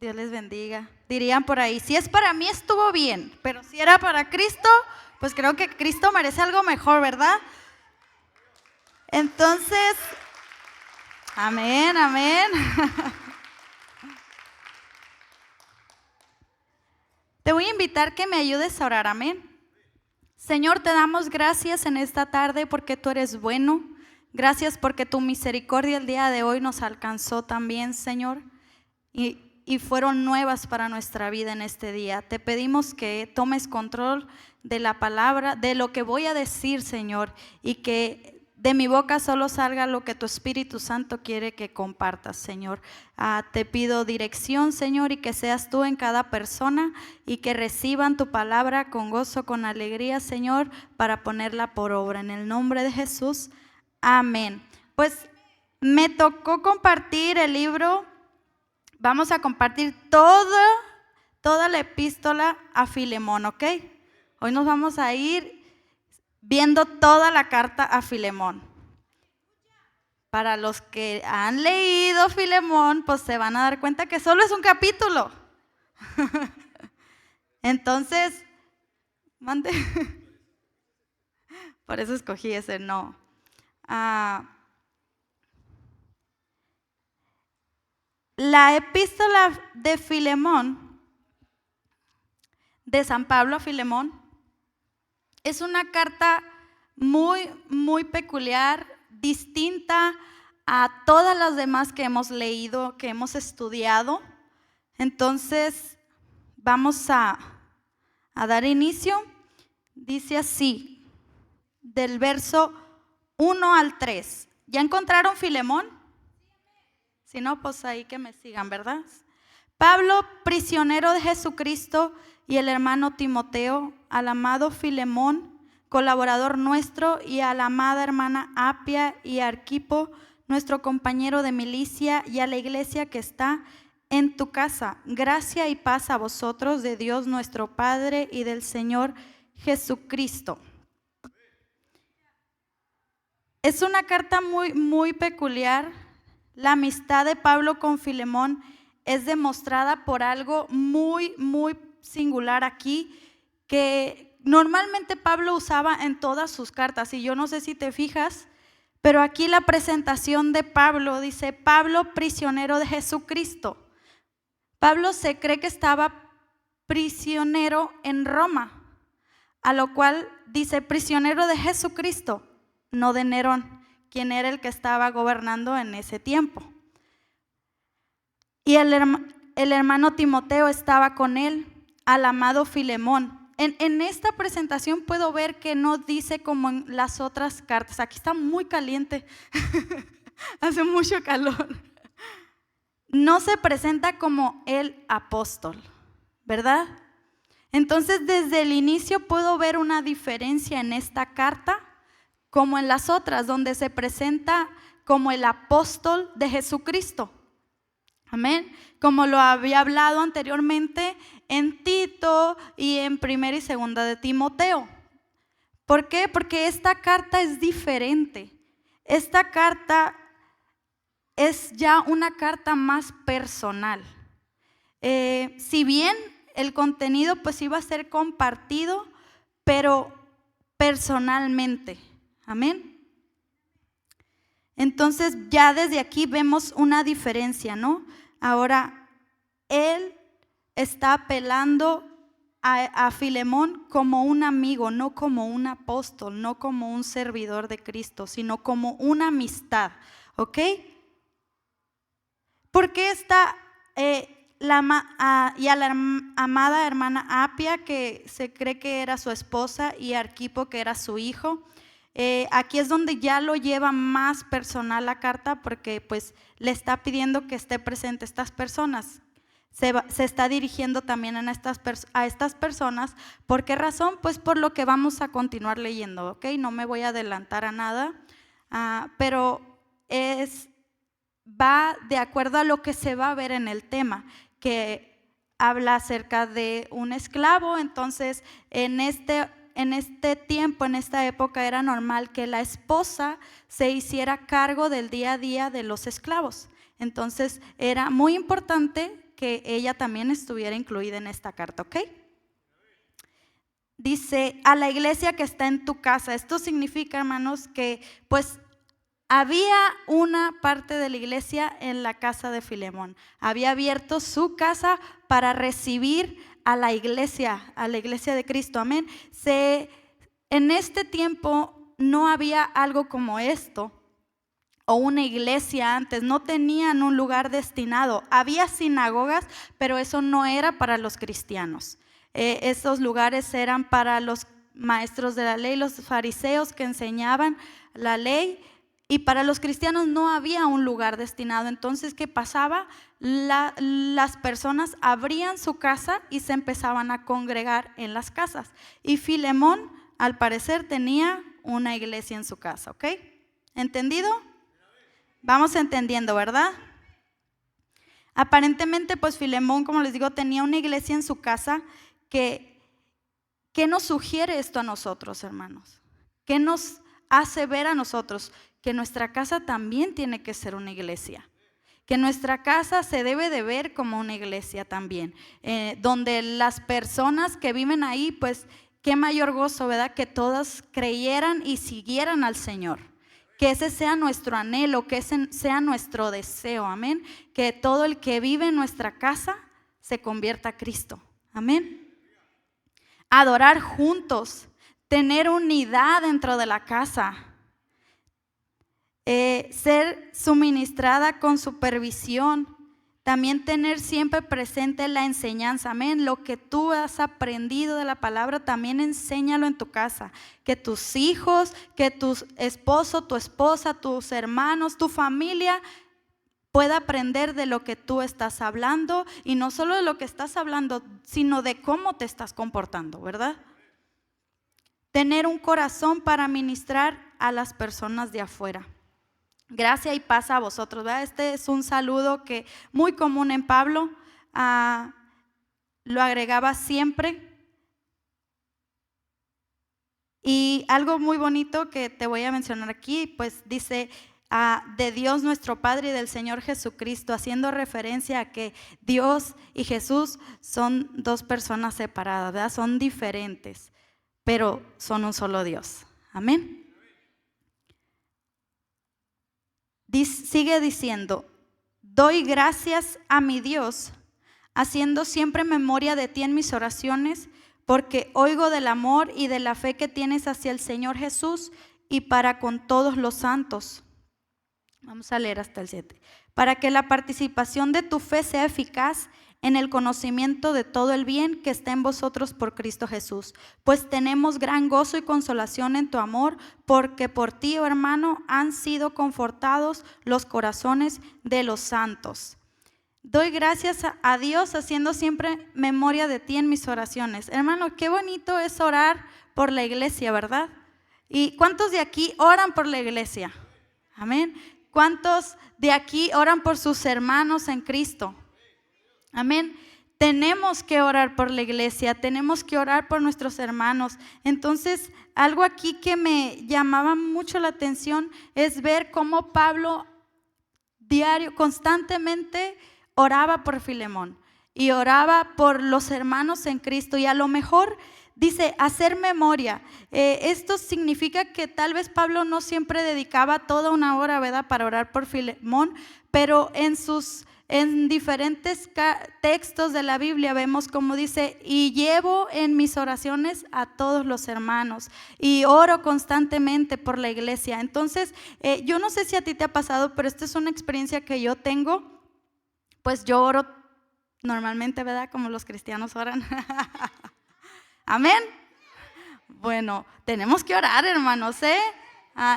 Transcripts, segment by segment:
Dios les bendiga. Dirían por ahí, si es para mí estuvo bien, pero si era para Cristo, pues creo que Cristo merece algo mejor, ¿verdad? Entonces, amén, amén. Te voy a invitar que me ayudes a orar, amén. Señor, te damos gracias en esta tarde porque tú eres bueno. Gracias porque tu misericordia el día de hoy nos alcanzó también, Señor. Y fueron nuevas para nuestra vida en este día. Te pedimos que tomes control de la palabra, de lo que voy a decir, Señor, y que de mi boca solo salga lo que tu Espíritu Santo quiere que compartas, Señor. Te pido dirección, Señor, y que seas tú en cada persona y que reciban tu palabra con gozo, con alegría, Señor, para ponerla por obra. En el nombre de Jesús, amén. Pues me tocó compartir el libro. Vamos a compartir toda la epístola a Filemón, ¿ok? Hoy nos vamos a ir viendo toda la carta a Filemón. Para los que han leído Filemón, pues se van a dar cuenta que solo es un capítulo. Entonces, mande. Por eso escogí ese, no. La epístola de Filemón, de San Pablo a Filemón, es una carta muy peculiar, distinta a todas las demás que hemos leído, que hemos estudiado. Entonces, vamos a dar inicio. Dice así, del verso 1 al 3. ¿Ya encontraron Filemón? Si no, pues ahí que me sigan, ¿verdad? Pablo, prisionero de Jesucristo, y el hermano Timoteo, al amado Filemón, colaborador nuestro, y a la amada hermana Apia y Arquipo, nuestro compañero de milicia, y a la iglesia que está en tu casa. Gracia y paz a vosotros de Dios nuestro Padre y del Señor Jesucristo. Es una carta muy peculiar. La amistad de Pablo con Filemón es demostrada por algo muy singular aquí, que normalmente Pablo usaba en todas sus cartas, y yo no sé si te fijas, pero aquí la presentación de Pablo dice: Pablo, prisionero de Jesucristo. Pablo se cree que estaba prisionero en Roma, a lo cual dice prisionero de Jesucristo, no de Nerón, quien era el que estaba gobernando en ese tiempo. Y el hermano Timoteo estaba con él, al amado Filemón. En esta presentación puedo ver que no dice como en las otras cartas. Aquí está muy caliente, hace mucho calor. No se presenta como el apóstol, ¿verdad? Entonces, desde el inicio puedo ver una diferencia en esta carta, como en las otras, donde se presenta como el apóstol de Jesucristo. Amén. Como lo había hablado anteriormente en Tito y en Primera y Segunda de Timoteo. ¿Por qué? Porque esta carta es diferente. Esta carta es ya una carta más personal. Si bien el contenido pues iba a ser compartido, pero personalmente. Amén. Entonces ya desde aquí vemos una diferencia, ¿no? Ahora, él está apelando a Filemón como un amigo, no como un apóstol, no como un servidor de Cristo, sino como una amistad, ¿ok? ¿Por qué está y a la amada hermana Apia, que se cree que era su esposa, y Arquipo, que era su hijo? Aquí es donde ya lo lleva más personal la carta, porque pues le está pidiendo que esté presente estas personas. Se está dirigiendo también a estas personas. ¿Por qué razón? Pues por lo que vamos a continuar leyendo, ¿ok? No me voy a adelantar a nada, pero va de acuerdo a lo que se va a ver en el tema, que habla acerca de un esclavo. Entonces, en este tiempo, en esta época, era normal que la esposa se hiciera cargo del día a día de los esclavos. Entonces, era muy importante que ella también estuviera incluida en esta carta, ¿ok? Dice, a la iglesia que está en tu casa. Esto significa, hermanos, que pues había una parte de la iglesia en la casa de Filemón. Había abierto su casa para recibir a la iglesia de Cristo, amén. En este tiempo no había algo como esto, o una iglesia antes, no tenían un lugar destinado. Había sinagogas, pero eso no era para los cristianos. Esos lugares eran para los maestros de la ley, los fariseos que enseñaban la ley, y para los cristianos no había un lugar destinado. Entonces, ¿qué pasaba? Las personas abrían su casa y se empezaban a congregar en las casas. Y Filemón, al parecer, tenía una iglesia en su casa, ¿ok? ¿Entendido? Vamos entendiendo, ¿verdad? Aparentemente, pues Filemón, como les digo, tenía una iglesia en su casa. ¿Qué nos sugiere esto a nosotros, hermanos? ¿Qué nos hace ver a nosotros? Que nuestra casa también tiene que ser una iglesia. Que nuestra casa se debe de ver como una iglesia también. Donde las personas que viven ahí, pues qué mayor gozo, ¿verdad? Que todas creyeran y siguieran al Señor. Que ese sea nuestro anhelo, que ese sea nuestro deseo, amén. Que todo el que vive en nuestra casa se convierta a Cristo, amén. Adorar juntos, tener unidad dentro de la casa, ser suministrada con supervisión, también tener siempre presente la enseñanza, amén. Lo que tú has aprendido de la palabra, también enséñalo en tu casa. Que tus hijos, que tu esposo, tu esposa, tus hermanos, tu familia pueda aprender de lo que tú estás hablando, y no solo de lo que estás hablando, sino de cómo te estás comportando, ¿verdad? Tener un corazón para ministrar a las personas de afuera. Gracia y paz a vosotros, ¿verdad? Este es un saludo que muy común en Pablo, lo agregaba siempre. Y algo muy bonito que te voy a mencionar aquí, pues dice, de Dios nuestro Padre y del Señor Jesucristo, haciendo referencia a que Dios y Jesús son dos personas separadas, ¿verdad? Son diferentes, pero son un solo Dios, amén. Sigue diciendo, doy gracias a mi Dios, haciendo siempre memoria de ti en mis oraciones, porque oigo del amor y de la fe que tienes hacia el Señor Jesús y para con todos los santos. Vamos a leer hasta el 7. Para que la participación de tu fe sea eficaz en el conocimiento de todo el bien que está en vosotros por Cristo Jesús. Pues tenemos gran gozo y consolación en tu amor, porque por ti, oh hermano, han sido confortados los corazones de los santos. Doy gracias a Dios haciendo siempre memoria de ti en mis oraciones. Hermano, qué bonito es orar por la iglesia, ¿verdad? ¿Y cuántos de aquí oran por la iglesia? Amén. ¿Cuántos de aquí oran por sus hermanos en Cristo? Amén. Tenemos que orar por la iglesia, tenemos que orar por nuestros hermanos. Entonces, algo aquí que me llamaba mucho la atención es ver cómo Pablo constantemente oraba por Filemón y oraba por los hermanos en Cristo, y a lo mejor dice hacer memoria. Esto significa que tal vez Pablo no siempre dedicaba toda una hora, ¿verdad?, para orar por Filemón, pero en diferentes textos de la Biblia vemos como dice, y llevo en mis oraciones a todos los hermanos y oro constantemente por la iglesia. Entonces, yo no sé si a ti te ha pasado, pero esta es una experiencia que yo tengo. Pues yo oro normalmente, ¿verdad?, como los cristianos oran. Amén. Bueno, tenemos que orar, hermanos, ¿eh?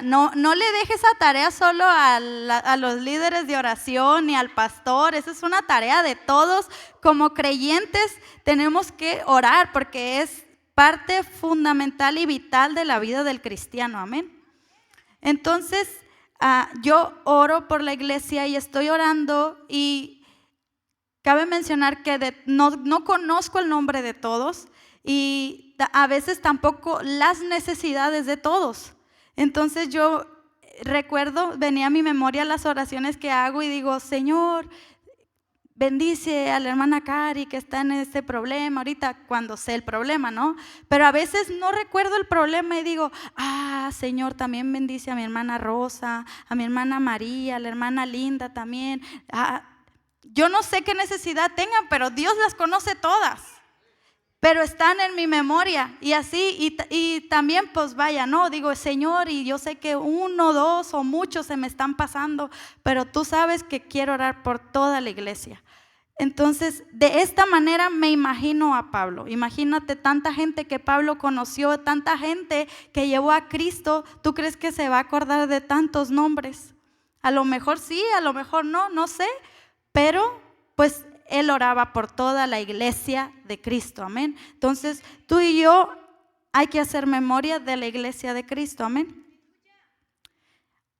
No le dejes esa tarea solo a los líderes de oración ni al pastor. Esa es una tarea de todos. Como creyentes tenemos que orar porque es parte fundamental y vital de la vida del cristiano. Amén. Entonces, yo oro por la iglesia y estoy orando, y cabe mencionar que no conozco el nombre de todos y a veces tampoco las necesidades de todos. Entonces yo recuerdo, venía a mi memoria las oraciones que hago y digo, Señor, bendice a la hermana Cari que está en este problema, ahorita cuando sé el problema, ¿no? Pero a veces no recuerdo el problema y digo, Señor, también bendice a mi hermana Rosa, a mi hermana María, a la hermana Linda también. Yo no sé qué necesidad tengan, pero Dios las conoce todas. Pero están en mi memoria y así, y también pues vaya, no, digo Señor, y yo sé que 1, 2 o muchos se me están pasando, pero tú sabes que quiero orar por toda la iglesia. Entonces, de esta manera me imagino a Pablo. Imagínate tanta gente que Pablo conoció, tanta gente que llevó a Cristo. ¿Tú crees que se va a acordar de tantos nombres? A lo mejor sí, a lo mejor no, no sé, pero pues él oraba por toda la iglesia de Cristo, amén. Entonces, tú y yo hay que hacer memoria de la iglesia de Cristo, amén.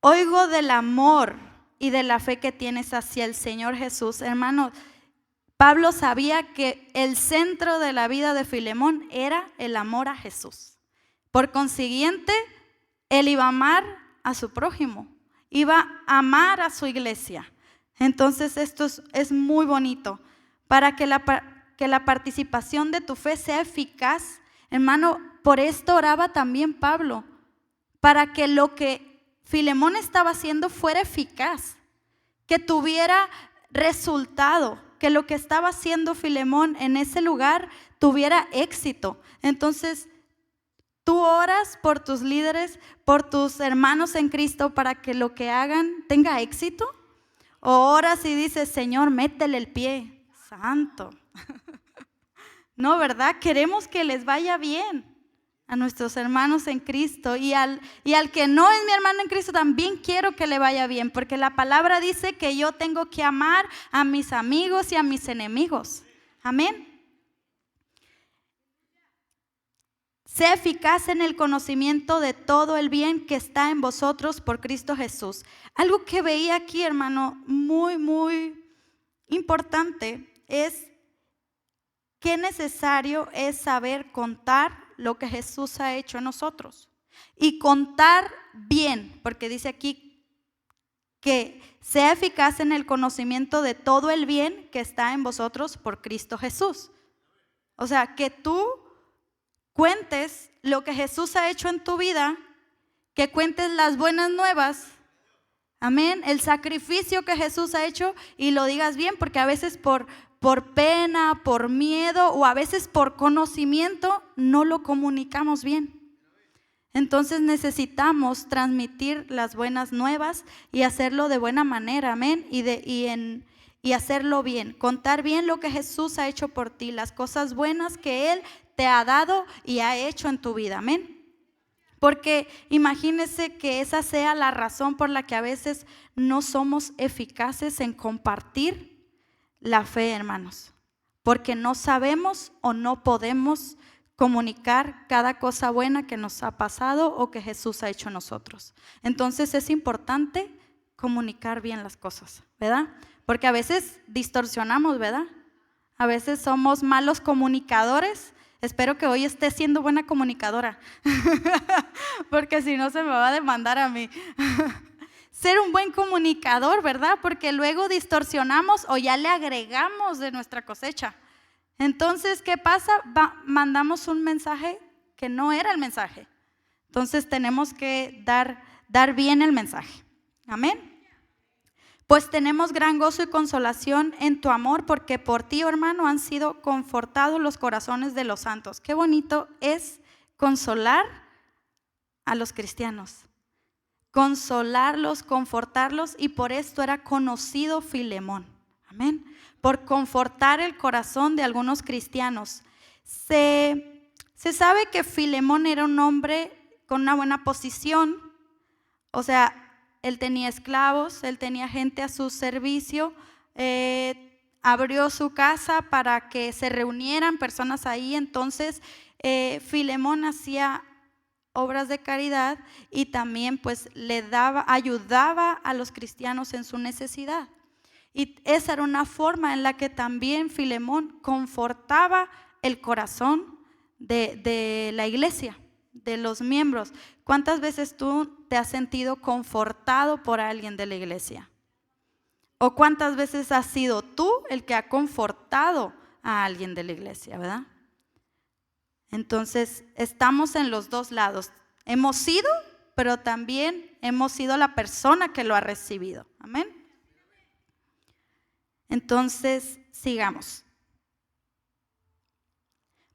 Oigo del amor y de la fe que tienes hacia el Señor Jesús, hermano. Pablo sabía que el centro de la vida de Filemón era el amor a Jesús. Por consiguiente, él iba a amar a su prójimo, iba a amar a su iglesia. Entonces esto es muy bonito. Para que la participación de tu fe sea eficaz, hermano, por esto oraba también Pablo, para que lo que Filemón estaba haciendo fuera eficaz, que tuviera resultado, que lo que estaba haciendo Filemón en ese lugar tuviera éxito. Entonces, tú oras por tus líderes, por tus hermanos en Cristo, para que lo que hagan tenga éxito. O oras y dices, Señor, métele el pie, santo. No, ¿verdad? Queremos que les vaya bien a nuestros hermanos en Cristo, y al que no es mi hermano en Cristo también quiero que le vaya bien, porque la palabra dice que yo tengo que amar a mis amigos y a mis enemigos. Amén. Sé eficaz en el conocimiento de todo el bien que está en vosotros por Cristo Jesús. Algo que veía aquí, hermano, muy, muy importante es qué necesario es saber contar lo que Jesús ha hecho en nosotros. Y contar bien, porque dice aquí que sea eficaz en el conocimiento de todo el bien que está en vosotros por Cristo Jesús. O sea, que tú cuentes lo que Jesús ha hecho en tu vida, que cuentes las buenas nuevas, amén, el sacrificio que Jesús ha hecho, y lo digas bien, porque a veces por pena, por miedo o a veces por conocimiento no lo comunicamos bien. Entonces necesitamos transmitir las buenas nuevas y hacerlo de buena manera, amén, y hacerlo bien, contar bien lo que Jesús ha hecho por ti, las cosas buenas que Él te ha dado y ha hecho en tu vida, amén. Porque imagínese que esa sea la razón por la que a veces no somos eficaces en compartir la fe, hermanos, porque no sabemos o no podemos comunicar cada cosa buena que nos ha pasado o que Jesús ha hecho en nosotros. Entonces es importante comunicar bien las cosas, ¿verdad? Porque a veces distorsionamos, ¿verdad? A veces somos malos comunicadores. Espero que hoy esté siendo buena comunicadora, porque si no se me va a demandar a mí. Ser un buen comunicador, ¿verdad? Porque luego distorsionamos o ya le agregamos de nuestra cosecha. Entonces, ¿qué pasa? Mandamos un mensaje que no era el mensaje. Entonces tenemos que dar bien el mensaje. Amén. Pues tenemos gran gozo y consolación en tu amor, porque por ti, oh hermano, han sido confortados los corazones de los santos. Qué bonito es consolar a los cristianos. Consolarlos, confortarlos, y por esto era conocido Filemón. Amén. Por confortar el corazón de algunos cristianos. Se sabe que Filemón era un hombre con una buena posición, o sea, él tenía esclavos, él tenía gente a su servicio, abrió su casa para que se reunieran personas ahí. Entonces Filemón hacía obras de caridad y también pues ayudaba a los cristianos en su necesidad. Y esa era una forma en la que también Filemón confortaba el corazón de la iglesia, de los miembros. ¿Cuántas veces tú te has sentido confortado por alguien de la iglesia? ¿O cuántas veces has sido tú el que ha confortado a alguien de la iglesia, verdad? Entonces, estamos en los dos lados. Hemos sido, pero también hemos sido la persona que lo ha recibido. Amén. Entonces, sigamos.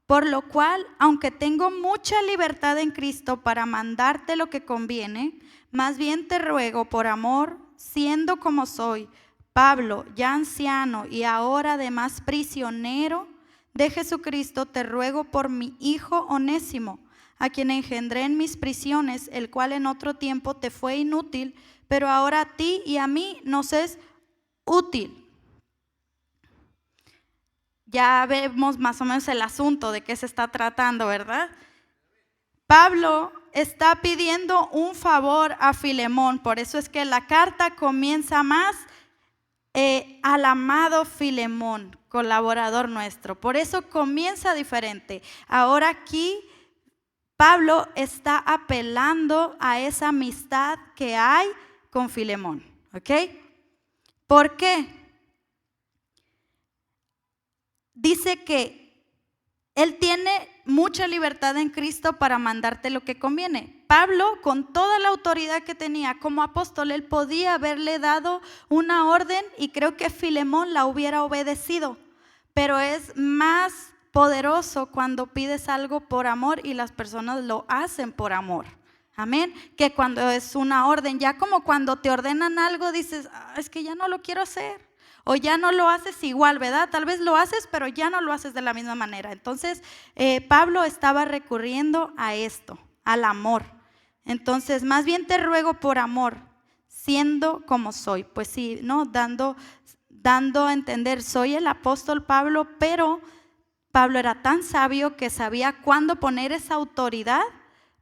Por lo cual, aunque tengo mucha libertad en Cristo para mandarte lo que conviene, más bien te ruego por amor, siendo como soy, Pablo, ya anciano y ahora además prisionero de Jesucristo, te ruego por mi hijo Onésimo, a quien engendré en mis prisiones, el cual en otro tiempo te fue inútil, pero ahora a ti y a mí nos es útil. Ya vemos más o menos el asunto de qué se está tratando, ¿verdad? Pablo está pidiendo un favor a Filemón, por eso es que la carta comienza más al amado Filemón, colaborador nuestro. Por eso comienza diferente. Ahora aquí Pablo está apelando a esa amistad que hay con Filemón, ¿ok? ¿Por qué? Dice que él tiene mucha libertad en Cristo para mandarte lo que conviene. Pablo, con toda la autoridad que tenía como apóstol, él podía haberle dado una orden y creo que Filemón la hubiera obedecido. Pero es más poderoso cuando pides algo por amor y las personas lo hacen por amor. Amén. Que cuando es una orden, ya como cuando te ordenan algo dices, es que ya no lo quiero hacer. O ya no lo haces igual, ¿verdad? Tal vez lo haces, pero ya no lo haces de la misma manera. Entonces, Pablo estaba recurriendo a esto, al amor. Entonces, más bien te ruego por amor, siendo como soy. Pues sí, ¿no? Dando a entender, soy el apóstol Pablo, pero Pablo era tan sabio que sabía cuándo poner esa autoridad,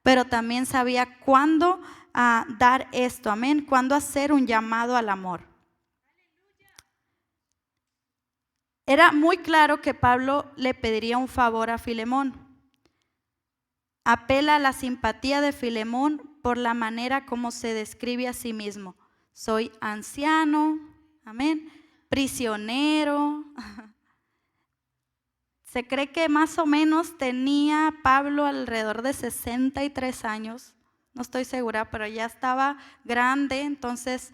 pero también sabía cuándo dar esto, amén, cuándo hacer un llamado al amor. Era muy claro que Pablo le pediría un favor a Filemón. Apela a la simpatía de Filemón por la manera como se describe a sí mismo. Soy anciano, amén, prisionero. Se cree que más o menos tenía Pablo alrededor de 63 años. No estoy segura, pero ya estaba grande, entonces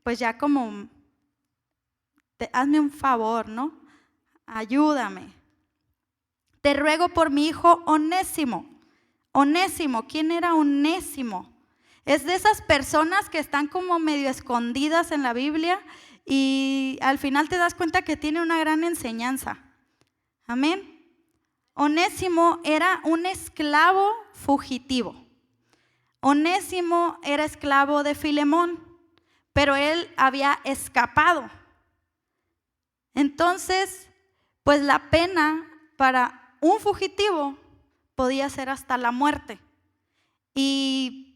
pues ya como... hazme un favor, ¿no? Ayúdame. Te ruego por mi hijo Onésimo. Onésimo, ¿quién era Onésimo? Es de esas personas que están como medio escondidas en la Biblia y al final te das cuenta que tiene una gran enseñanza. Amén. Onésimo era un esclavo fugitivo. Onésimo era esclavo de Filemón, pero él había escapado. Entonces, pues la pena para un fugitivo podía ser hasta la muerte. Y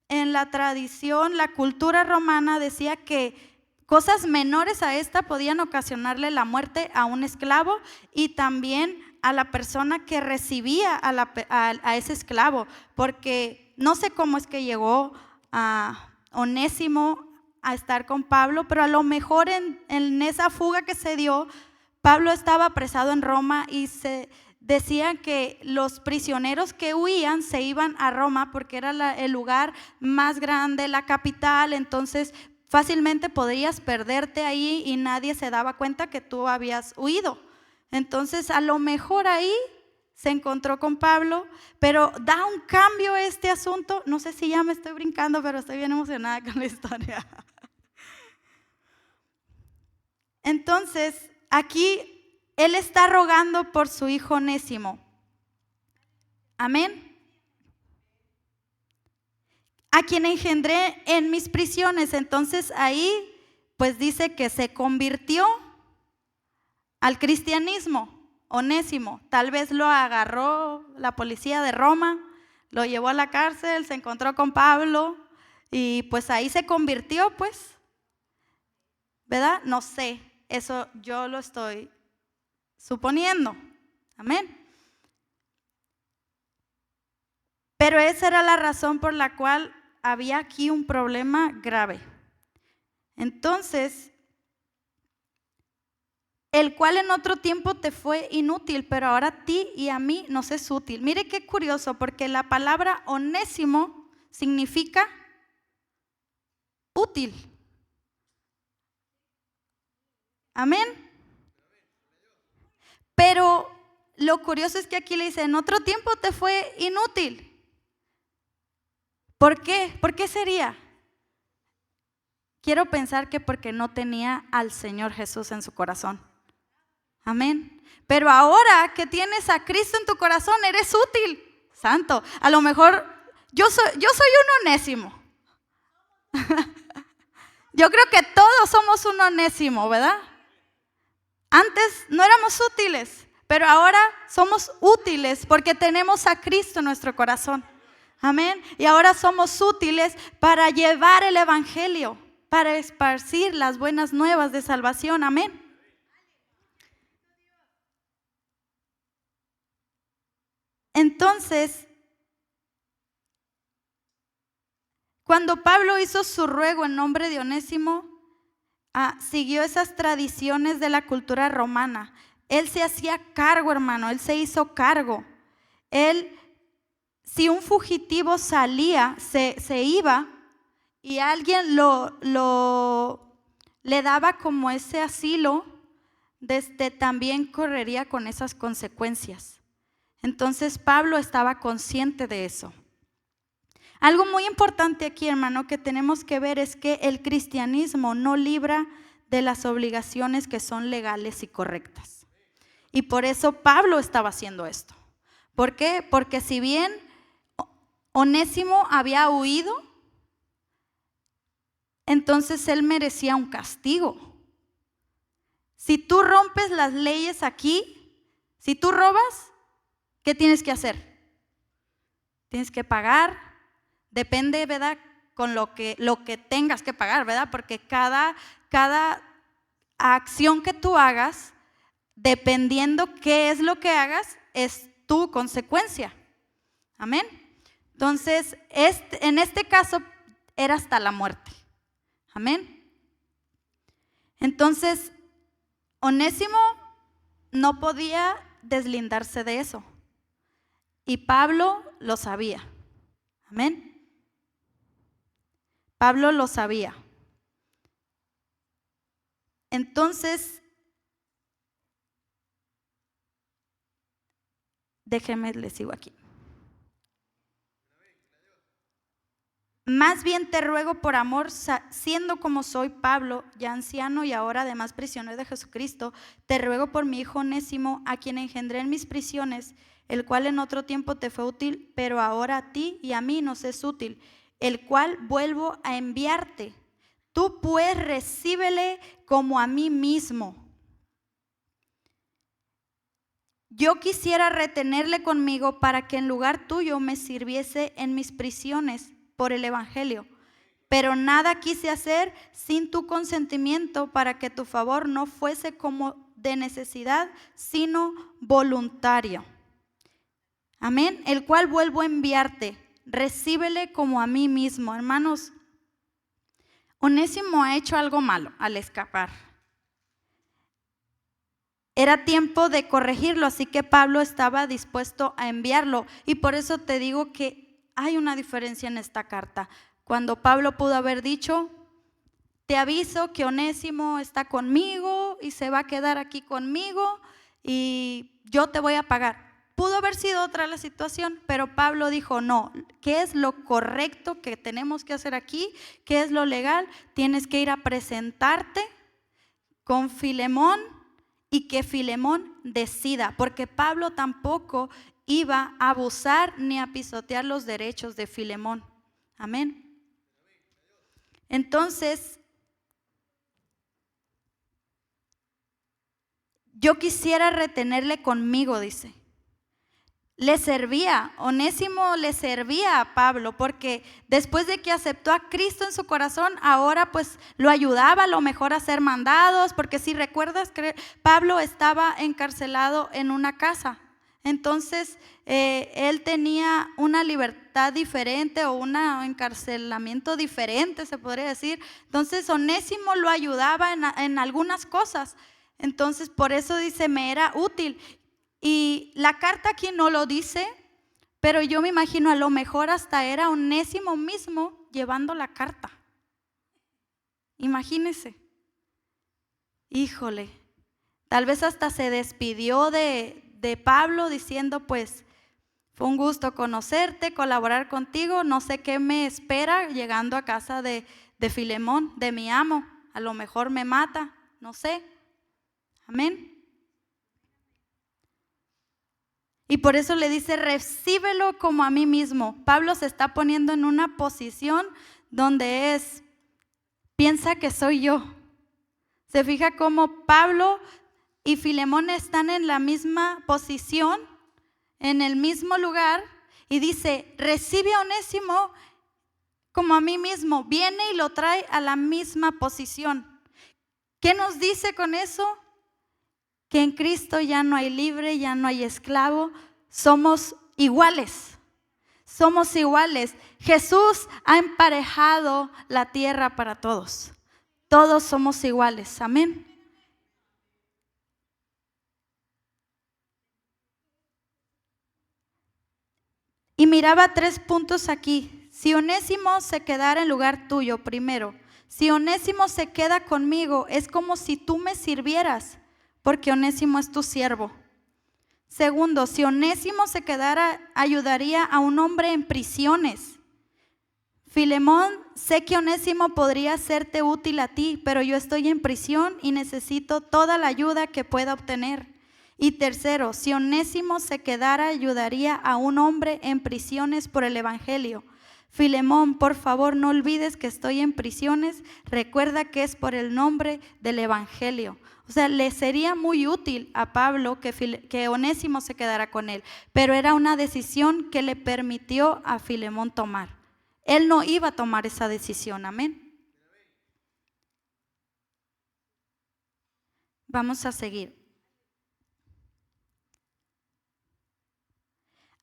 en la tradición, la cultura romana decía que cosas menores a esta podían ocasionarle la muerte a un esclavo y también a la persona que recibía a ese esclavo, porque no sé cómo es que llegó a Onésimo a estar con Pablo, pero a lo mejor en esa fuga que se dio, Pablo estaba apresado en Roma y se decían que los prisioneros que huían se iban a Roma porque era el lugar más grande, la capital, entonces fácilmente podrías perderte ahí y nadie se daba cuenta que tú habías huido. Entonces a lo mejor ahí se encontró con Pablo, pero da un cambio este asunto. No sé si ya me estoy brincando, pero estoy bien emocionada con la historia. Entonces, aquí él está rogando por su hijo Onésimo. Amén. A quien engendré en mis prisiones. Entonces ahí pues dice que se convirtió al cristianismo. Onésimo, tal vez lo agarró la policía de Roma, lo llevó a la cárcel, se encontró con Pablo y pues ahí se convirtió, pues, ¿verdad? No sé, eso yo lo estoy suponiendo, amén. Pero esa era la razón por la cual había aquí un problema grave. Entonces, el cual en otro tiempo te fue inútil, pero ahora a ti y a mí nos es útil. Mire qué curioso, porque la palabra onésimo significa útil. Amén. Pero lo curioso es que aquí le dice, en otro tiempo te fue inútil. ¿Por qué? ¿Por qué sería? Quiero pensar que porque no tenía al Señor Jesús en su corazón. Amén. Pero ahora que tienes a Cristo en tu corazón, eres útil. Santo. A lo mejor yo soy un onésimo. Yo creo que todos somos un onésimo, ¿verdad? Antes no éramos útiles, pero ahora somos útiles porque tenemos a Cristo en nuestro corazón. Amén. Y ahora somos útiles para llevar el evangelio, para esparcir las buenas nuevas de salvación. Amén. Entonces, cuando Pablo hizo su ruego en nombre de Onésimo, siguió esas tradiciones de la cultura romana. Él se hacía cargo, hermano, él se hizo cargo. Si un fugitivo salía, se iba y alguien le daba como ese asilo, también correría con esas consecuencias. Entonces Pablo estaba consciente de eso. Algo muy importante aquí, hermano, que tenemos que ver es que el cristianismo no libra de las obligaciones que son legales y correctas. Y por eso Pablo estaba haciendo esto. ¿Por qué? Porque si bien Onésimo había huido, entonces él merecía un castigo. Si tú rompes las leyes aquí, si tú robas, ¿qué tienes que hacer? Tienes que pagar, depende, ¿verdad? Con lo que tengas que pagar, ¿verdad? Porque cada acción que tú hagas, dependiendo qué es lo que hagas, es tu consecuencia. Amén. Entonces, en este caso era hasta la muerte. Amén. Entonces, Onésimo no podía deslindarse de eso. Y Pablo lo sabía. Amén. Pablo lo sabía. Entonces, déjenme, les sigo aquí. Más bien te ruego por amor, siendo como soy Pablo, ya anciano y ahora además prisionero de Jesucristo, te ruego por mi hijo Onésimo, a quien engendré en mis prisiones, el cual en otro tiempo te fue útil, pero ahora a ti y a mí nos es útil, el cual vuelvo a enviarte. Tú pues recíbele como a mí mismo. Yo quisiera retenerle conmigo para que en lugar tuyo me sirviese en mis prisiones por el evangelio, pero nada quise hacer sin tu consentimiento, para que tu favor no fuese como de necesidad, sino voluntario. Amén. El cual vuelvo a enviarte, recíbele como a mí mismo. Hermanos, Onésimo ha hecho algo malo al escapar. Era tiempo de corregirlo, así que Pablo estaba dispuesto a enviarlo. Y por eso te digo que hay una diferencia en esta carta. Cuando Pablo pudo haber dicho, te aviso que Onésimo está conmigo y se va a quedar aquí conmigo y yo te voy a pagar. Pudo haber sido otra la situación, pero Pablo dijo, no, ¿qué es lo correcto que tenemos que hacer aquí? ¿Qué es lo legal? Tienes que ir a presentarte con Filemón y que Filemón decida, porque Pablo tampoco iba a abusar ni a pisotear los derechos de Filemón. Amén. Entonces, yo quisiera retenerle conmigo, dice. Le servía, Onésimo le servía a Pablo, porque después de que aceptó a Cristo en su corazón, ahora pues lo ayudaba a lo mejor a hacer mandados, porque si recuerdas que Pablo estaba encarcelado en una casa. Entonces, él tenía una libertad diferente o un encarcelamiento diferente, se podría decir. Entonces, Onésimo lo ayudaba en algunas cosas. Entonces, por eso dice, me era útil. Y la carta aquí no lo dice, pero yo me imagino a lo mejor hasta era Onésimo mismo llevando la carta. Imagínese. Híjole, tal vez hasta se despidió de Pablo diciendo, pues, fue un gusto conocerte, colaborar contigo, no sé qué me espera llegando a casa de Filemón, de mi amo, a lo mejor me mata, no sé. Amén. Y por eso le dice, recíbelo como a mí mismo. Pablo se está poniendo en una posición donde piensa que soy yo. Se fija cómo Pablo y Filemón están en la misma posición, en el mismo lugar, y dice, recibe a Onésimo como a mí mismo. Viene y lo trae a la misma posición. ¿Qué nos dice con eso? Que en Cristo ya no hay libre, ya no hay esclavo, somos iguales. Somos iguales. Jesús ha emparejado la tierra para todos. Todos somos iguales. Amén. Y miraba 3 puntos aquí. Si Onésimo se quedara en lugar tuyo, primero, si Onésimo se queda conmigo, es como si tú me sirvieras, porque Onésimo es tu siervo. Segundo, si Onésimo se quedara, ayudaría a un hombre en prisiones. Filemón, sé que Onésimo podría serte útil a ti, pero yo estoy en prisión y necesito toda la ayuda que pueda obtener. Y tercero, si Onésimo se quedara, ayudaría a un hombre en prisiones por el evangelio. Filemón, por favor, no olvides que estoy en prisiones. Recuerda que es por el nombre del evangelio. O sea, le sería muy útil a Pablo que Onésimo se quedara con él, pero era una decisión que le permitió a Filemón tomar. Él no iba a tomar esa decisión, amén. Vamos a seguir.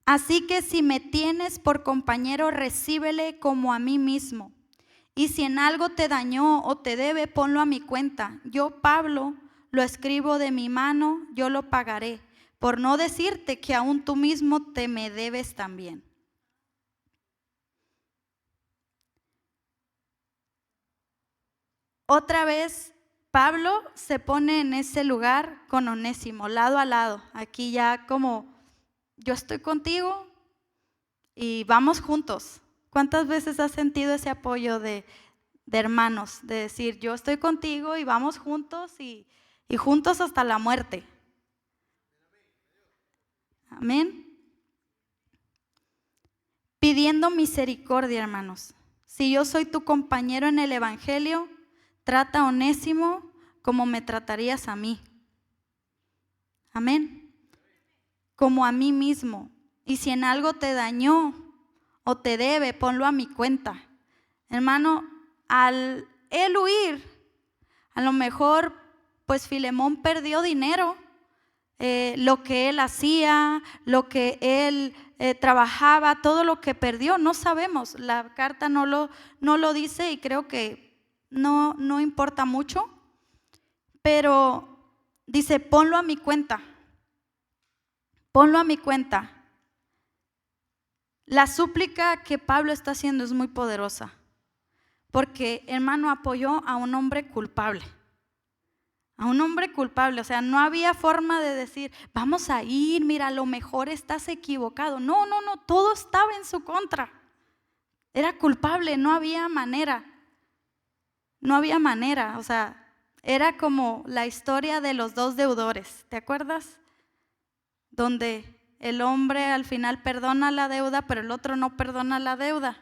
Así que si me tienes por compañero, recíbele como a mí mismo. Y si en algo te dañó o te debe, ponlo a mi cuenta. Yo, Pablo, lo escribo de mi mano, yo lo pagaré, por no decirte que aún tú mismo te me debes también. Otra vez, Pablo se pone en ese lugar con Onésimo, lado a lado. Aquí ya como, yo estoy contigo y vamos juntos. ¿Cuántas veces has sentido ese apoyo de hermanos? De decir, yo estoy contigo y vamos juntos y juntos hasta la muerte. Amén. Pidiendo misericordia, hermanos. Si yo soy tu compañero en el evangelio, trata a Onésimo como me tratarías a mí. Amén. Como a mí mismo. Y si en algo te dañó o te debe, ponlo a mi cuenta. Hermano, al él huir, a lo mejor pues Filemón perdió dinero, lo que él hacía, lo que él trabajaba, todo lo que perdió, no sabemos. La carta no lo dice y creo que no importa mucho, pero dice, ponlo a mi cuenta. Ponlo a mi cuenta. La súplica que Pablo está haciendo es muy poderosa, porque hermano apoyó a un hombre culpable. A un hombre culpable, o sea, no había forma de decir, vamos a ir, mira, a lo mejor estás equivocado. No, todo estaba en su contra. Era culpable, no había manera. No había manera, o sea, era como la historia de los 2 deudores, ¿te acuerdas? Donde el hombre al final perdona la deuda, pero el otro no perdona la deuda.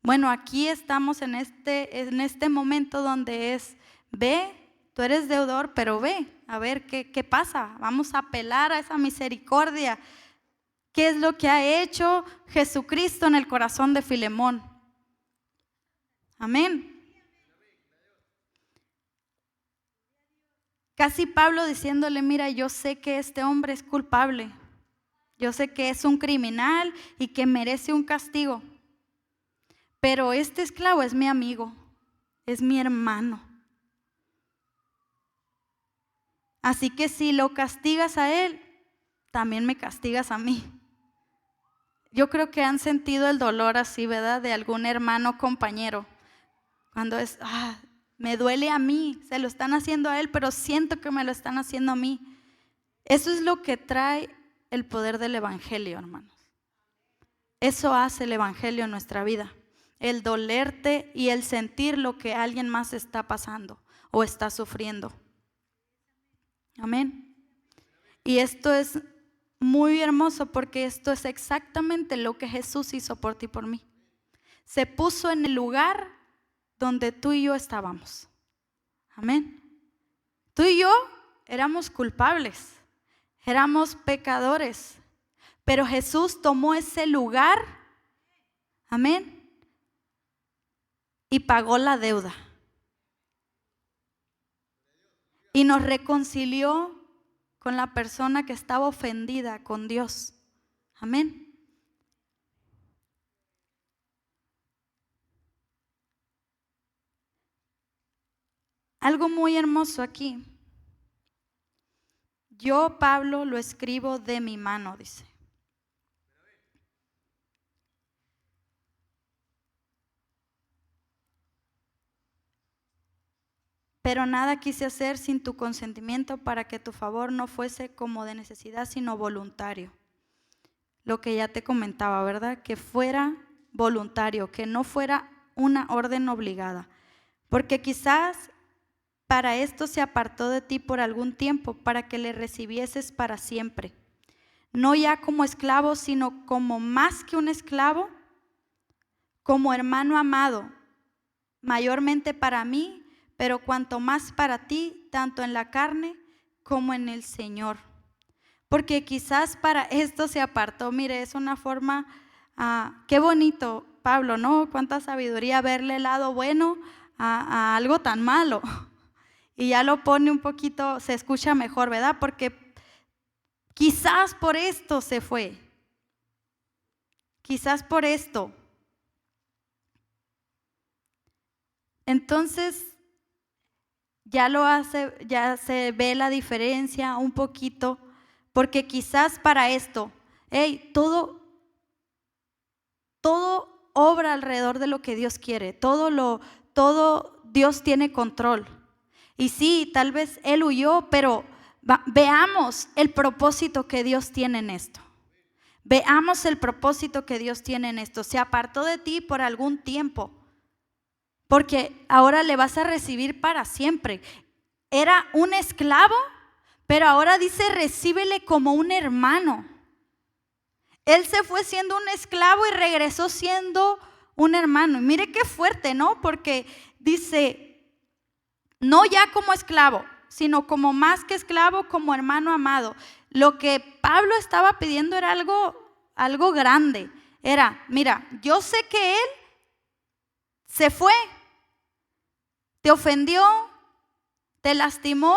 Bueno, aquí estamos en este momento donde ve, tú eres deudor, pero ve, a ver qué pasa. Vamos a apelar a esa misericordia. ¿Qué es lo que ha hecho Jesucristo en el corazón de Filemón? Amén. Casi Pablo diciéndole, mira, yo sé que este hombre es culpable. Yo sé que es un criminal y que merece un castigo. Pero este esclavo es mi amigo, es mi hermano. Así que si lo castigas a él, también me castigas a mí. Yo creo que han sentido el dolor así, ¿verdad? De algún hermano compañero. Cuando es, me duele a mí, se lo están haciendo a él, pero siento que me lo están haciendo a mí. Eso es lo que trae el poder del evangelio, hermanos. Eso hace el evangelio en nuestra vida. El dolerte y el sentir lo que alguien más está pasando o está sufriendo. Amén. Y esto es muy hermoso porque esto es exactamente lo que Jesús hizo por ti y por mí. Se puso en el lugar donde tú y yo estábamos. Amén. Tú y yo éramos culpables, éramos pecadores, pero Jesús tomó ese lugar, amén, y pagó la deuda. Y nos reconcilió con la persona que estaba ofendida con Dios. Amén. Algo muy hermoso aquí. Yo, Pablo, lo escribo de mi mano, dice. Pero nada quise hacer sin tu consentimiento para que tu favor no fuese como de necesidad, sino voluntario. Lo que ya te comentaba, ¿verdad? Que fuera voluntario, que no fuera una orden obligada. Porque quizás para esto se apartó de ti por algún tiempo, para que le recibieses para siempre. No ya como esclavo, sino como más que un esclavo, como hermano amado, mayormente para mí, pero cuanto más para ti, tanto en la carne como en el Señor. Porque quizás para esto se apartó. Mire, es una forma, qué bonito, Pablo, ¿no? Cuánta sabiduría verle el lado bueno a algo tan malo. Y ya lo pone un poquito, se escucha mejor, ¿verdad? Porque quizás por esto se fue. Quizás por esto. Entonces, ya se ve la diferencia un poquito, porque quizás para esto, todo obra alrededor de lo que Dios quiere, todo Dios tiene control. Y sí, tal vez él huyó, pero veamos el propósito que Dios tiene en esto. Veamos el propósito que Dios tiene en esto. Se apartó de ti por algún tiempo, porque ahora le vas a recibir para siempre. Era un esclavo, pero ahora dice recíbele como un hermano. Él se fue siendo un esclavo y regresó siendo un hermano. Y mire qué fuerte, ¿no? Porque dice, no ya como esclavo, sino como más que esclavo, como hermano amado. Lo que Pablo estaba pidiendo era algo grande. Era, mira, yo sé que él se fue, te ofendió, te lastimó,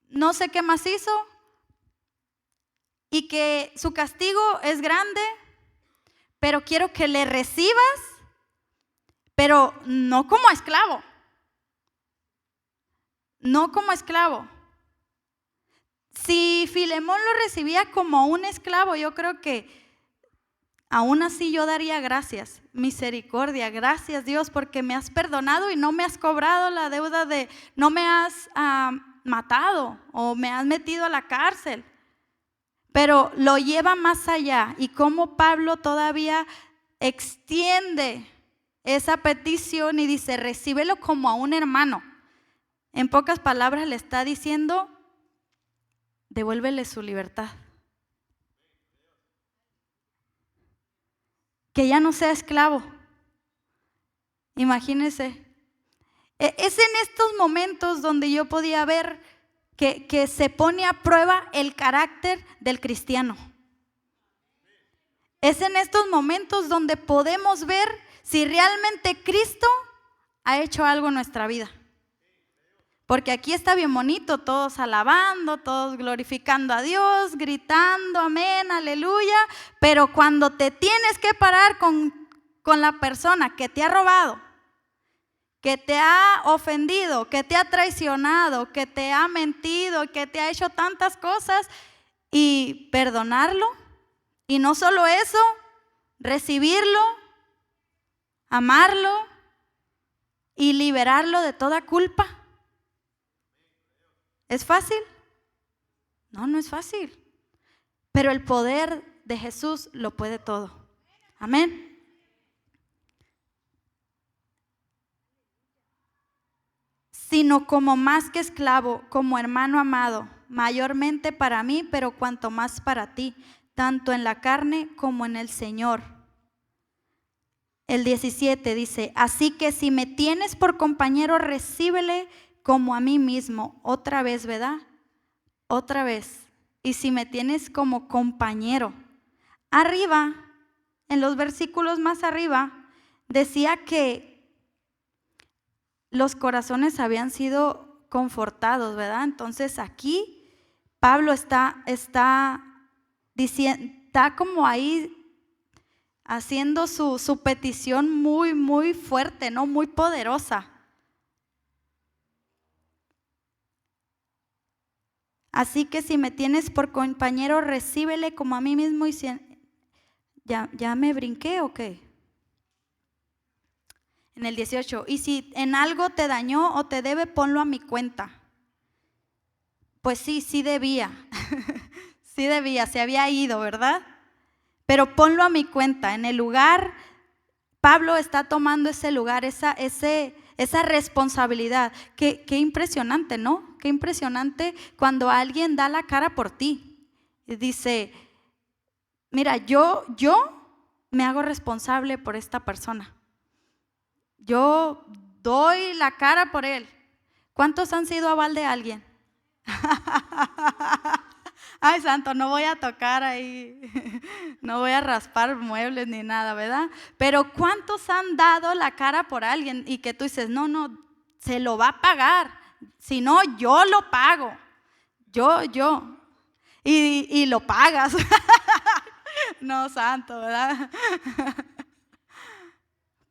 no sé qué más hizo, y que su castigo es grande, pero quiero que le recibas, pero no como esclavo. No como esclavo. Si Filemón lo recibía como un esclavo, yo creo que aún así yo daría gracias, misericordia, gracias Dios porque me has perdonado y no me has cobrado la deuda no me has matado o me has metido a la cárcel. Pero lo lleva más allá y como Pablo todavía extiende esa petición y dice, recíbelo como a un hermano. En pocas palabras le está diciendo, devuélvele su libertad. Que ya no sea esclavo. Imagínense. Es en estos momentos donde yo podía ver que se pone a prueba el carácter del cristiano. Es en estos momentos donde podemos ver si realmente Cristo ha hecho algo en nuestra vida. Porque aquí está bien bonito, todos alabando, todos glorificando a Dios, gritando amén, aleluya. Pero cuando te tienes que parar con la persona que te ha robado, que te ha ofendido, que te ha traicionado, que te ha mentido, que te ha hecho tantas cosas, y perdonarlo, y no solo eso, recibirlo, amarlo y liberarlo de toda culpa. ¿Es fácil? No, no es fácil. Pero el poder de Jesús lo puede todo. Amén. Sino como más que esclavo, como hermano amado, mayormente para mí, pero cuanto más para ti, tanto en la carne como en el Señor. El 17 dice, así que si me tienes por compañero, recíbele como a mí mismo. Otra vez, ¿verdad? Otra vez. Y si me tienes como compañero. Arriba, en los versículos más arriba, decía que los corazones habían sido confortados, ¿verdad? Entonces aquí Pablo está diciendo, está como ahí haciendo su petición muy, muy fuerte, ¿no? Muy poderosa. Así que si me tienes por compañero, recíbele como a mí mismo. Y si, ¿ya me brinqué o qué? En el 18, y si en algo te dañó o te debe, ponlo a mi cuenta. Pues sí debía, sí debía, se había ido, ¿verdad? Pero ponlo a mi cuenta. En el lugar, Pablo está tomando ese lugar, esa responsabilidad. Qué impresionante, ¿no? Qué impresionante cuando alguien da la cara por ti. Y dice, mira, yo me hago responsable por esta persona. Yo doy la cara por él. ¿Cuántos han sido aval de alguien? Ay, santo, no voy a tocar ahí, no voy a raspar muebles ni nada, ¿verdad? Pero ¿cuántos han dado la cara por alguien y que tú dices, no, se lo va a pagar, si no, yo lo pago, yo, y lo pagas? No, santo, ¿verdad?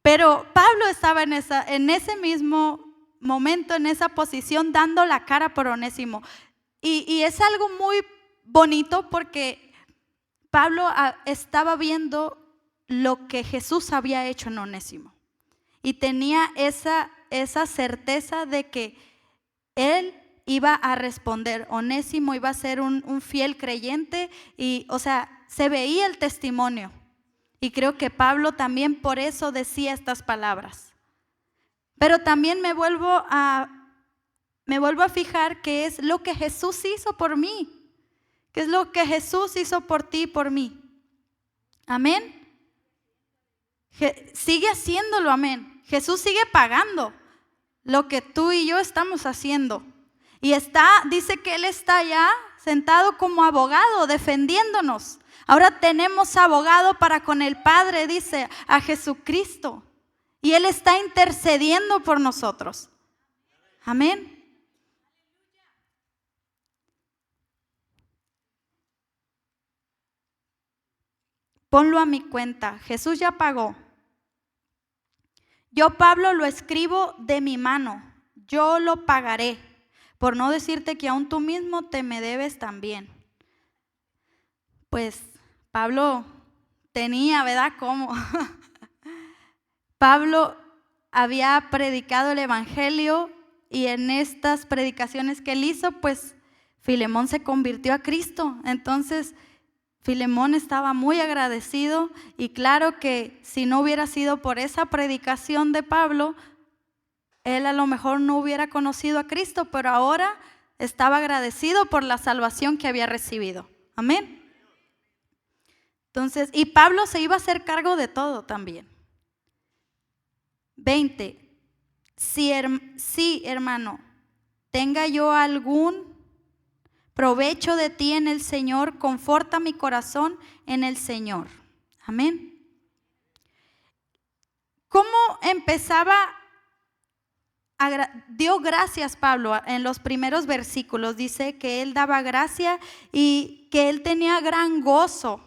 Pero Pablo estaba en ese mismo momento, en esa posición, dando la cara por Onésimo. Y es algo muy bonito porque Pablo estaba viendo lo que Jesús había hecho en Onésimo. Y tenía esa certeza de que él iba a responder. Onésimo iba a ser un fiel creyente y, o sea, se veía el testimonio. Y creo que Pablo también por eso decía estas palabras. Pero también me vuelvo a fijar que es lo que Jesús hizo por mí. ¿Qué es lo que Jesús hizo por ti y por mí? Amén. Sigue haciéndolo, amén. Jesús sigue pagando lo que tú y yo estamos haciendo. Y dice que Él está allá sentado como abogado, defendiéndonos. Ahora tenemos abogado para con el Padre, dice, a Jesucristo. Y Él está intercediendo por nosotros. Amén. Ponlo a mi cuenta. Jesús ya pagó. Yo, Pablo, lo escribo de mi mano. Yo lo pagaré. Por no decirte que aún tú mismo te me debes también. Pues Pablo tenía, ¿verdad? ¿Cómo? Pablo había predicado el evangelio y en estas predicaciones que él hizo, pues Filemón se convirtió a Cristo. Entonces Filemón estaba muy agradecido y claro que si no hubiera sido por esa predicación de Pablo, él a lo mejor no hubiera conocido a Cristo, pero ahora estaba agradecido por la salvación que había recibido. Amén. Entonces, y Pablo se iba a hacer cargo de todo también. 20. Sí, hermano, tenga yo algún provecho de ti en el Señor, conforta mi corazón en el Señor. Amén. ¿Cómo empezaba dio gracias Pablo en los primeros versículos. Dice que él daba gracia y que él tenía gran gozo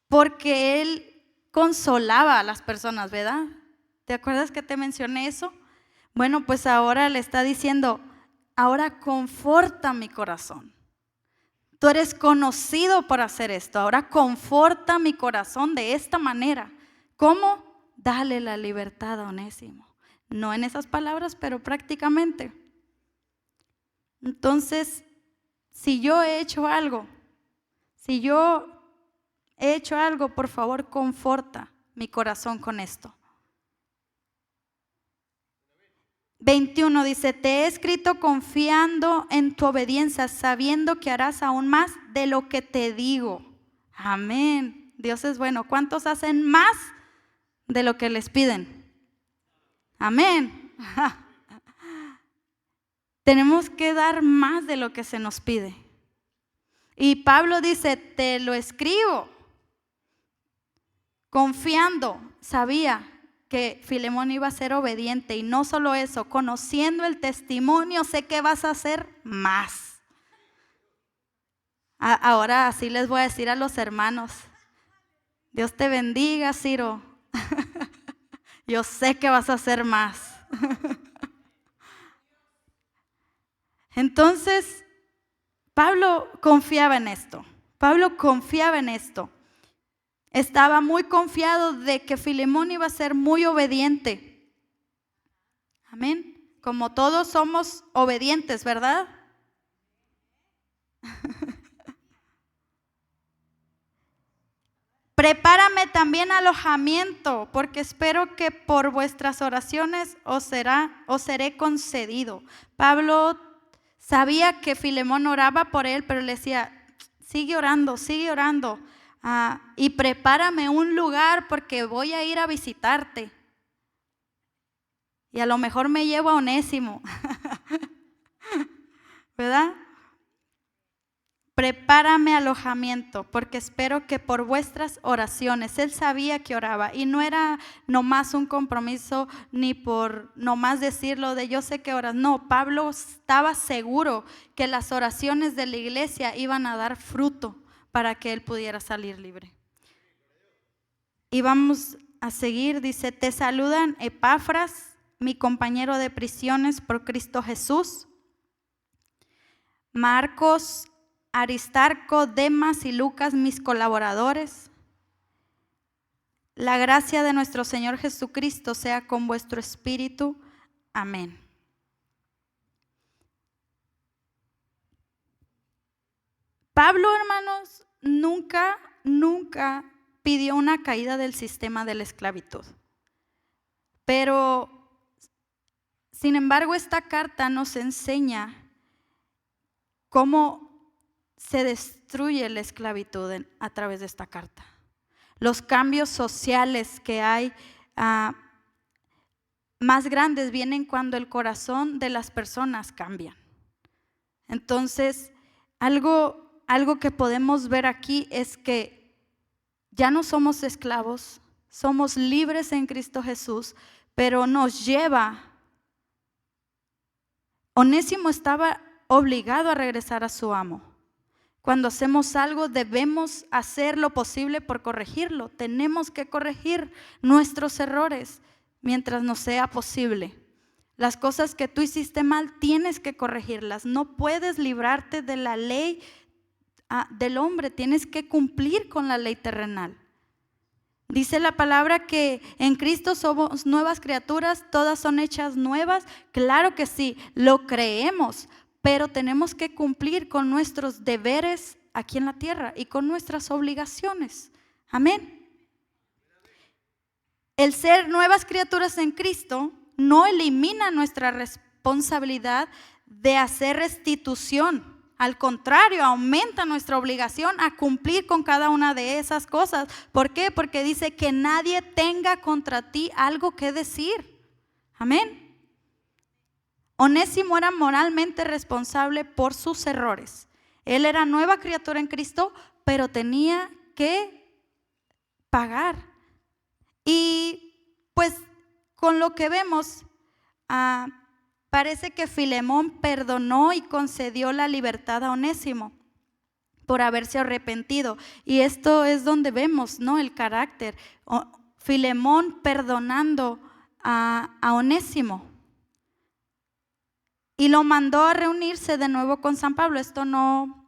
porque él consolaba a las personas, ¿verdad? ¿Te acuerdas que te mencioné eso? Bueno, pues ahora le está diciendo, ahora conforta mi corazón. Tú eres conocido por hacer esto, ahora conforta mi corazón de esta manera. ¿Cómo? Dale la libertad a Onésimo. No en esas palabras, pero prácticamente. Entonces, si yo he hecho algo, por favor, conforta mi corazón con esto. 21 dice, te he escrito confiando en tu obediencia, sabiendo que harás aún más de lo que te digo. Amén. Dios es bueno. ¿Cuántos hacen más de lo que les piden? Amén. Tenemos que dar más de lo que se nos pide. Y Pablo dice, te lo escribo confiando, sabía que Filemón iba a ser obediente, y no solo eso, conociendo el testimonio, sé que vas a hacer más. Ahora así les voy a decir a los hermanos, Dios te bendiga, Ciro. Yo sé que vas a hacer más. Entonces, Pablo confiaba en esto. Estaba muy confiado de que Filemón iba a ser muy obediente. Amén. Como todos somos obedientes, ¿verdad? Prepárame también alojamiento, porque espero que por vuestras oraciones os seré concedido. Pablo sabía que Filemón oraba por él, pero le decía, sigue orando. Y prepárame un lugar porque voy a ir a visitarte. Y a lo mejor me llevo a Onésimo. ¿Verdad? Prepárame alojamiento porque espero que por vuestras oraciones. Él sabía que oraba y no era nomás un compromiso ni por nomás decirlo de yo sé que oras. No, Pablo estaba seguro que las oraciones de la iglesia iban a dar fruto para que él pudiera salir libre. Y vamos a seguir, dice, te saludan Epafras, mi compañero de prisiones por Cristo Jesús, Marcos, Aristarco, Demas y Lucas, mis colaboradores. La gracia de nuestro Señor Jesucristo sea con vuestro espíritu. Amén. Pablo, hermanos, nunca pidió una caída del sistema de la esclavitud. Pero, sin embargo, esta carta nos enseña cómo se destruye la esclavitud a través de esta carta. Los cambios sociales que hay más grandes vienen cuando el corazón de las personas cambian. Entonces, algo que podemos ver aquí es que ya no somos esclavos, somos libres en Cristo Jesús, pero nos lleva. Onésimo estaba obligado a regresar a su amo. Cuando hacemos algo debemos hacer lo posible por corregirlo. Tenemos que corregir nuestros errores mientras nos sea posible. Las cosas que tú hiciste mal tienes que corregirlas. No puedes librarte de la ley del hombre. Tienes que cumplir con la ley terrenal. Dice la palabra que en Cristo somos nuevas criaturas, todas son hechas nuevas. Claro que sí, lo creemos. Pero tenemos que cumplir con nuestros deberes aquí en la tierra y con nuestras obligaciones. Amén. El ser nuevas criaturas en Cristo no elimina nuestra responsabilidad de hacer restitución. Al contrario, aumenta nuestra obligación a cumplir con cada una de esas cosas. ¿Por qué? Porque dice que nadie tenga contra ti algo que decir. Amén. Onésimo era moralmente responsable por sus errores. Él era nueva criatura en Cristo, pero tenía que pagar. Y pues con lo que vemos, parece que Filemón perdonó y concedió la libertad a Onésimo por haberse arrepentido. Y esto es donde vemos, ¿no?, el carácter. Filemón perdonando a Onésimo. Y lo mandó a reunirse de nuevo con San Pablo. Esto no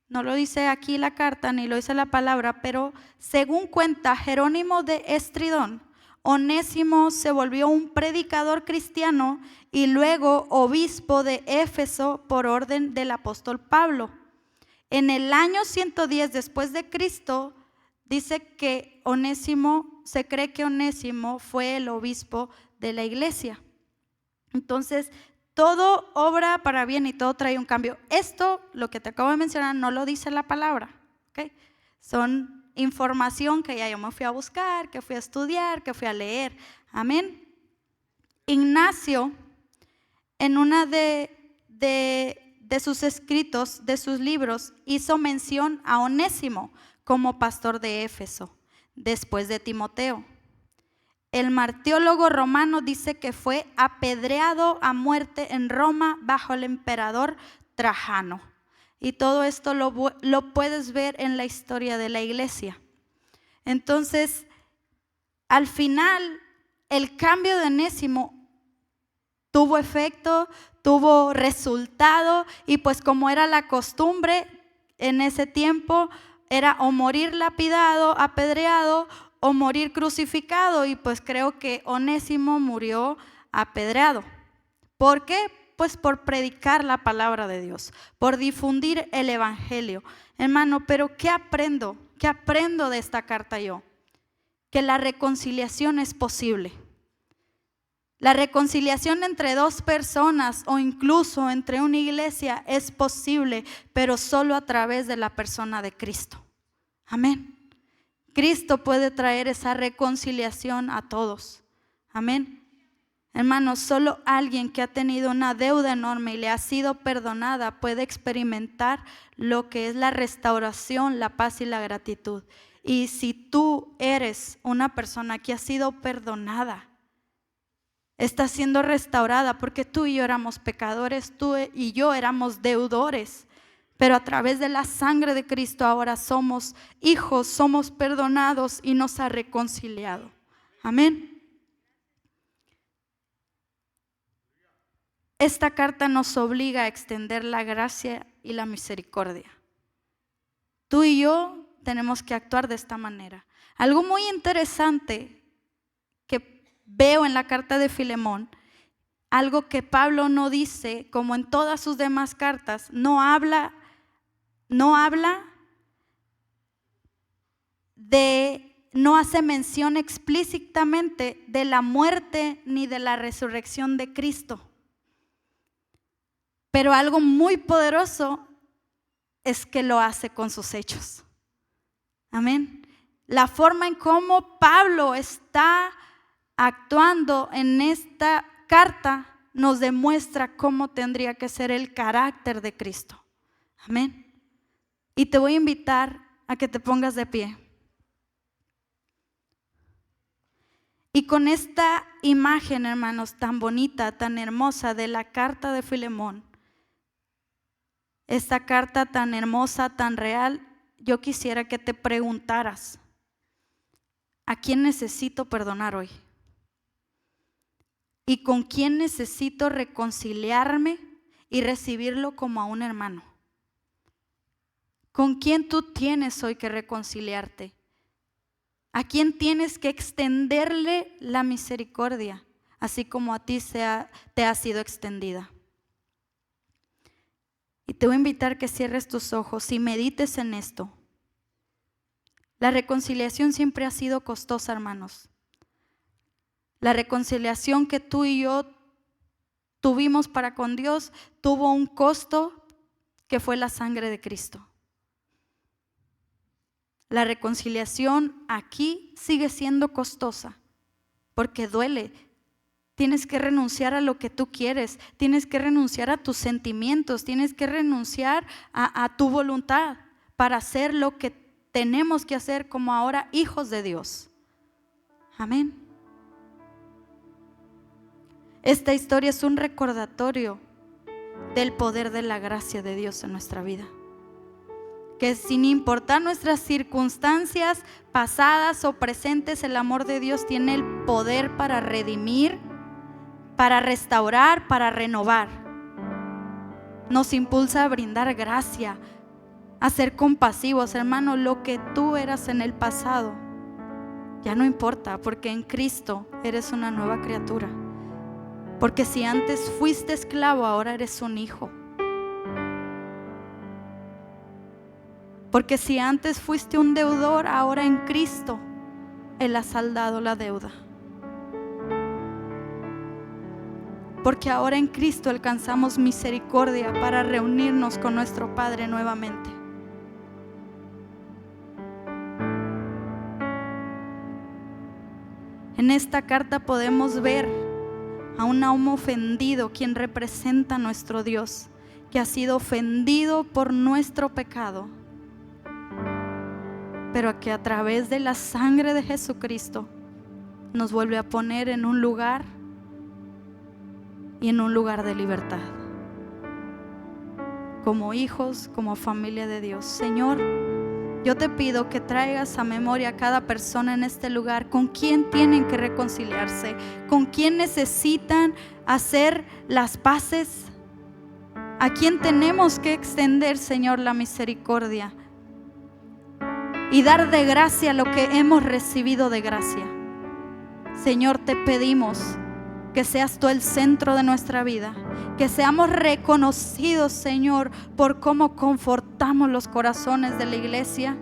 lo dice aquí la carta, ni lo dice la palabra, pero según cuenta Jerónimo de Estridón, Onésimo se volvió un predicador cristiano y luego obispo de Éfeso por orden del apóstol Pablo. En el año 110 después de Cristo, dice que se cree que Onésimo fue el obispo de la iglesia. Entonces, todo obra para bien y todo trae un cambio. Esto, lo que te acabo de mencionar, no lo dice la palabra, ¿ok? Son información que ya yo me fui a buscar, que fui a estudiar, que fui a leer. Amén. Ignacio, en una de sus escritos, de sus libros, hizo mención a Onésimo como pastor de Éfeso, después de Timoteo. El martiólogo romano dice que fue apedreado a muerte en Roma bajo el emperador Trajano. Y todo esto lo puedes ver en la historia de la iglesia. Entonces, al final, el cambio de Onésimo tuvo efecto, tuvo resultado, y pues como era la costumbre en ese tiempo, era o morir lapidado, apedreado, o morir crucificado, y pues creo que Onésimo murió apedreado. ¿Por qué? Pues por predicar la palabra de Dios, por difundir el evangelio. Hermano, pero ¿qué aprendo? ¿Qué aprendo de esta carta yo? Que la reconciliación es posible. La reconciliación entre dos personas o incluso entre una iglesia es posible, pero solo a través de la persona de Cristo. Amén. Cristo puede traer esa reconciliación a todos. Amén. Hermanos, solo alguien que ha tenido una deuda enorme y le ha sido perdonada puede experimentar lo que es la restauración, la paz y la gratitud. Y si tú eres una persona que ha sido perdonada, está siendo restaurada, porque tú y yo éramos pecadores, tú y yo éramos deudores. Pero a través de la sangre de Cristo ahora somos hijos, somos perdonados y nos ha reconciliado. Amén. Esta carta nos obliga a extender la gracia y la misericordia. Tú y yo tenemos que actuar de esta manera. Algo muy interesante que veo en la carta de Filemón, algo que Pablo no dice, como en todas sus demás cartas, no habla no hace mención explícitamente de la muerte ni de la resurrección de Cristo. Pero algo muy poderoso es que lo hace con sus hechos. Amén. La forma en cómo Pablo está actuando en esta carta nos demuestra cómo tendría que ser el carácter de Cristo. Amén. Y te voy a invitar a que te pongas de pie. Y con esta imagen, hermanos, tan bonita, tan hermosa de la carta de Filemón, esta carta tan hermosa, tan real, yo quisiera que te preguntaras, ¿a quién necesito perdonar hoy? ¿Y con quién necesito reconciliarme y recibirlo como a un hermano? ¿Con quién tú tienes hoy que reconciliarte? ¿A quién tienes que extenderle la misericordia, así como a ti te ha sido extendida? Y te voy a invitar que cierres tus ojos y medites en esto. La reconciliación siempre ha sido costosa, hermanos. La reconciliación que tú y yo tuvimos para con Dios tuvo un costo que fue la sangre de Cristo. La reconciliación aquí sigue siendo costosa porque duele. Tienes que renunciar a lo que tú quieres, tienes que renunciar a tus sentimientos, tienes que renunciar a tu voluntad para hacer lo que tenemos que hacer como ahora hijos de Dios. Amén. Esta historia es un recordatorio del poder de la gracia de Dios en nuestra vida. Que sin importar nuestras circunstancias pasadas o presentes, el amor de Dios tiene el poder para redimir, para restaurar, para renovar. Nos impulsa a brindar gracia, a ser compasivos. Hermano, lo que tú eras en el pasado ya no importa, porque en Cristo eres una nueva criatura. Porque si antes fuiste esclavo, ahora eres un hijo. Porque si antes fuiste un deudor, ahora en Cristo Él ha saldado la deuda. Porque ahora en Cristo alcanzamos misericordia para reunirnos con nuestro Padre nuevamente. En esta carta podemos ver a un alma ofendido, quien representa a nuestro Dios, que ha sido ofendido por nuestro pecado, pero que a través de la sangre de Jesucristo nos vuelve a poner en un lugar y en un lugar de libertad, como hijos, como familia de Dios. Señor, yo te pido que traigas a memoria a cada persona en este lugar con quien tienen que reconciliarse, con quien necesitan hacer las paces, a quien tenemos que extender, Señor, la misericordia y dar de gracia lo que hemos recibido de gracia. Señor, te pedimos que seas tú el centro de nuestra vida, que seamos reconocidos, Señor, por cómo confortamos los corazones de la iglesia.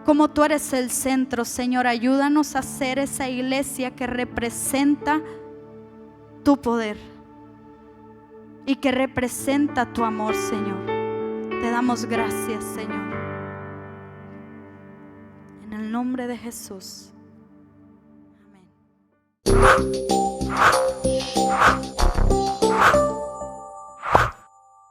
Como tú eres el centro, Señor, ayúdanos a ser esa iglesia que representa tu poder y que representa tu amor, Señor. Te damos gracias, Señor. En el nombre de Jesús. Amén.